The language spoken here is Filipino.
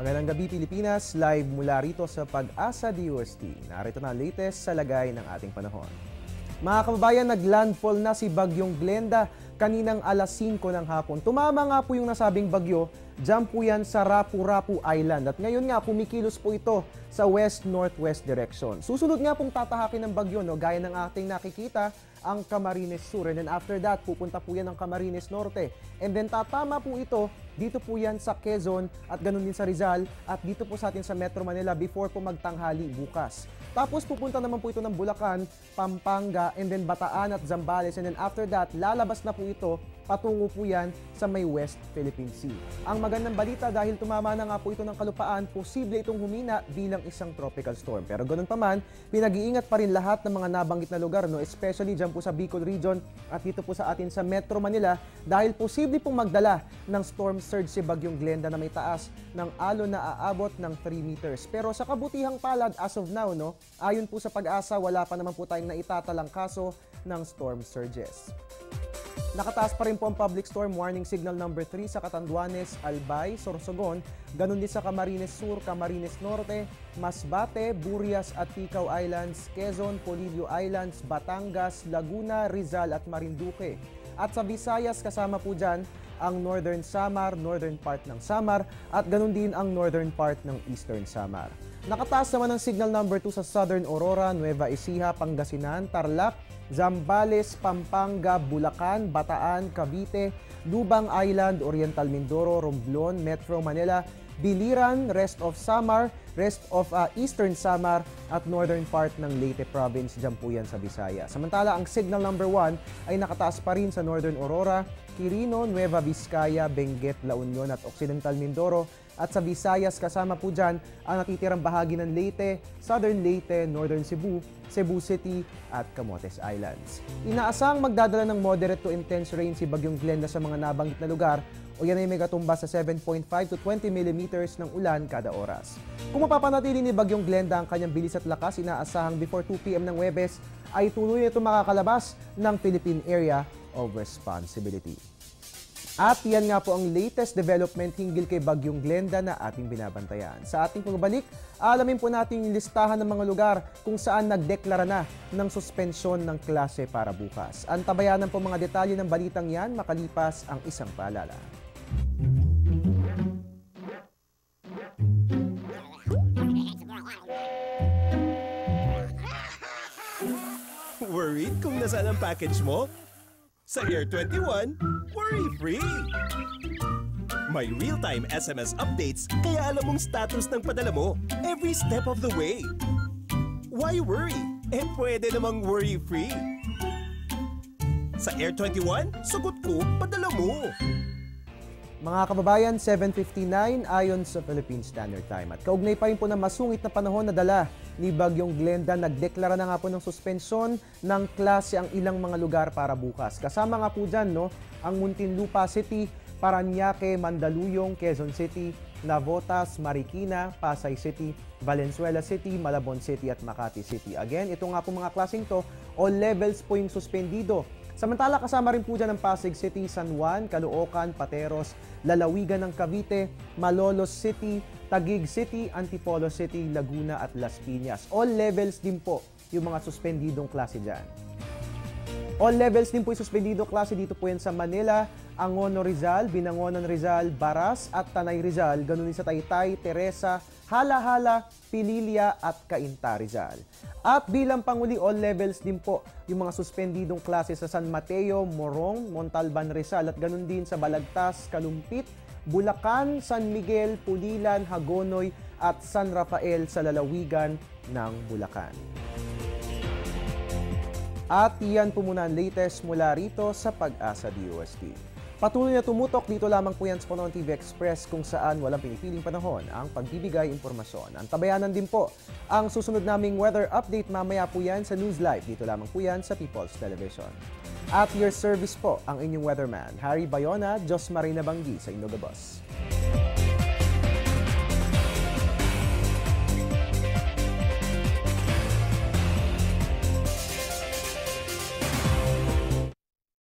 Magandang gabi Pilipinas, live mula rito sa Pag-asa DOST. Narito na ang latest sa lagay ng ating panahon. Mga kababayan, naglandfall na si Bagyong Glenda kaninang alas 5 ng hapon. Tumama nga po yung nasabing bagyo, dyan po yan sa Rapu-Rapu Island. At ngayon nga, kumikilos po ito sa west-northwest direction. Susunod nga pong tatahakin ng bagyo, no, gaya ng ating nakikita, ang Camarines Sur. And then after that, pupunta po yan ng Camarines Norte. And then tatama po ito, dito po yan sa Quezon at ganun din sa Rizal at dito po sa atin sa Metro Manila before po magtanghali bukas. Tapos pupunta naman po ito ng Bulacan, Pampanga, and then Bataan at Zambales. And then after that, lalabas na po ito, patungo po yan sa may West Philippine Sea. Ang magandang balita dahil tumama na nga po ito ng kalupaan, posible itong humina bilang isang tropical storm. Pero ganun pa man, pinag-iingat pa rin lahat ng mga nabanggit na lugar, no? Especially dyan po sa Bicol Region at dito po sa atin sa Metro Manila dahil posible pong magdala ng storm surge si Bagyong Glenda na may taas ng alon na aabot ng 3 meters. Pero sa kabutihang palad as of now, no, ayon po sa Pag-asa, wala pa naman po tayong naitatalang kaso ng storm surges. Nakataas pa rin po ang public storm warning signal number 3 sa Catanduanes, Albay, Sorsogon, ganun din sa Camarines Sur, Camarines Norte, Masbate, Burias at Ticao Islands, Quezon, Polillo Islands, Batangas, Laguna, Rizal at Marinduque. At sa Visayas kasama po dyan ang Northern Samar, northern part ng Samar at ganun din ang northern part ng Eastern Samar. Nakataas naman ang signal number 2 sa Southern Aurora, Nueva Ecija, Pangasinan, Tarlac, Zambales, Pampanga, Bulacan, Bataan, Cavite, Lubang Island, Oriental Mindoro, Romblon, Metro Manila, Biliran, rest of Samar, rest of Eastern Samar at northern part ng Leyte Province, dyan po yan sa Visayas. Samantala, ang signal number 1 ay nakataas pa rin sa Northern Aurora, Quirino, Nueva Vizcaya, Benguet, La Union at Occidental Mindoro. At sa Visayas, kasama po dyan ang natitirang bahagi ng Leyte, Southern Leyte, Northern Cebu, Cebu City at Camotes Islands. Inaasang magdadala ng moderate to intense rain si Bagyong Glenda sa mga nabanggit na lugar o yan ay may katumba sa 7.5 to 20 millimeters ng ulan kada oras. Kung mapapanatili ni Bagyong Glenda ang kanyang bilis at lakas, inaasahang before 2 p.m. ng Huwebes ay tuloy na ito makakalabas ng Philippine Area of Responsibility. At yan nga po ang latest development hinggil kay Bagyong Glenda na ating binabantayan. Sa ating pagbabalik, alamin po natin yung listahan ng mga lugar kung saan nagdeklara na ng suspensyon ng klase para bukas. Antabayanan po mga detalye ng balitang yan makalipas ang isang paalala. Worried kung nasaan ang package mo? Sa Air 21, worry-free! May real-time SMS updates kaya alam mong status ng padala mo every step of the way. Why worry? Pwede namang worry-free. Sa Air 21, sagot ko, padala mo! Mga kababayan, 7:59 ayon sa Philippine Standard Time. At kaugnay pa rin po na masungit na panahon na dala ni Bagyong Glenda, nagdeklara na nga po ng suspensyon ng klase ang ilang mga lugar para bukas. Kasama nga po dyan, no, ang Muntinlupa City, Parañaque, Mandaluyong, Quezon City, Navotas, Marikina, Pasay City, Valenzuela City, Malabon City at Makati City. Again, ito nga po mga klaseng to, all levels po yung suspendido. Samantala, kasama rin po dyan ang Pasig City, San Juan, Caloocan, Pateros, Lalawigan ng Cavite, Malolos City, Taguig City, Antipolo City, Laguna at Las Piñas. All levels din po yung mga suspendidong klase dyan. All levels din po yung suspendidong klase dito po yan sa Manila, Angono Rizal, Binangonan Rizal, Baras at Tanay Rizal. Ganun din sa Taytay, Teresa, Hala-Hala, Pililia at Cainta Rizal. At bilang panguli, all levels din po yung mga suspendidong klase sa San Mateo, Morong, Montalban Rizal at ganun din sa Balagtas, Kalumpit, Bulacan, San Miguel, Pulilan, Hagonoy at San Rafael sa lalawigan ng Bulacan. At iyan po muna ang latest mula rito sa Pag-asa DOST. Patuloy na tumutok dito lamang po yan sa Panahon TV Express kung saan walang pinipiling panahon ang pagbibigay impormasyon. Antabayanan din po ang susunod naming weather update mamaya po yan sa News Live. Dito lamang po yan sa People's Television. At your service po ang inyong weatherman, Harry Bayona, Diyos Marina Banggi sa Indogabos.